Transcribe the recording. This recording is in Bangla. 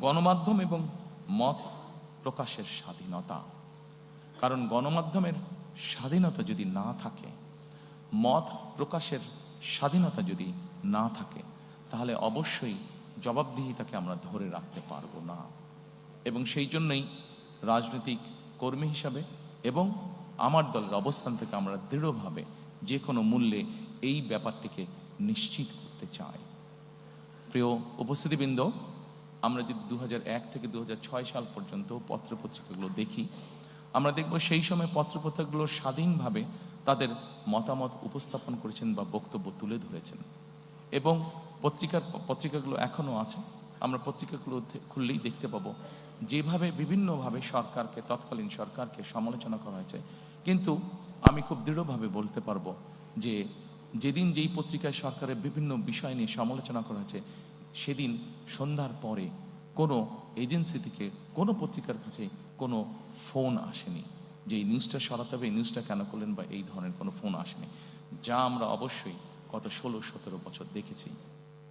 গণমাধ্যম এবং মত প্রকাশের স্বাধীনতা। কারণ গণমাধ্যমের স্বাধীনতা যদি না থাকে, মত প্রকাশের স্বাধীনতা যদি না থাকে, তাহলে অবশ্যই জবাবদিহিতাকে আমরা ধরে রাখতে পারবো না। এবং সেই জন্যই রাজনৈতিক কর্মী হিসাবে এবং আমার দলের অবস্থান থেকে আমরা দৃঢ়ভাবে যে কোনো মূল্যে এই ব্যাপারটিকে নিশ্চিত করতে চাই। প্রিয় উপস্থিতিবৃন্দ, আমরা যদি 2001 থেকে 2006 সাল পর্যন্ত পত্রপত্রিকাগুলো দেখি, আমরা দেখব সেই সময় পত্রপত্রিকাগুলো স্বাধীনভাবে তাদের মতামত উপস্থাপন করেছেন বা বক্তব্য তুলে ধরেছেন। এবং পত্রিকাগুলো এখনো আছে। আমরা পত্রিকাগুলো খুললেই দেখতে পাবো যেভাবে বিভিন্নভাবে সরকারকে, তৎকালীন সরকারকে সমালোচনা করা হয়েছে। কিন্তু আমি খুব দৃঢ়ভাবে বলতে পারবো যে যেদিন যেই পত্রিকায় সরকারের বিভিন্ন বিষয় নিয়ে সমালোচনা করা হয়েছে, সেদিন সন্ধ্যার পরে কোনো এজেন্সি থেকে কোনো পত্রিকার কাছে কোনো ফোন আসেনি যে এই নিউজটা সরাতে হবে, এই নিউজটা কেন করলেন, বা এই ধরনের কোনো ফোন আসেনি, যা আমরা অবশ্যই গত 16-17 বছর দেখেছি।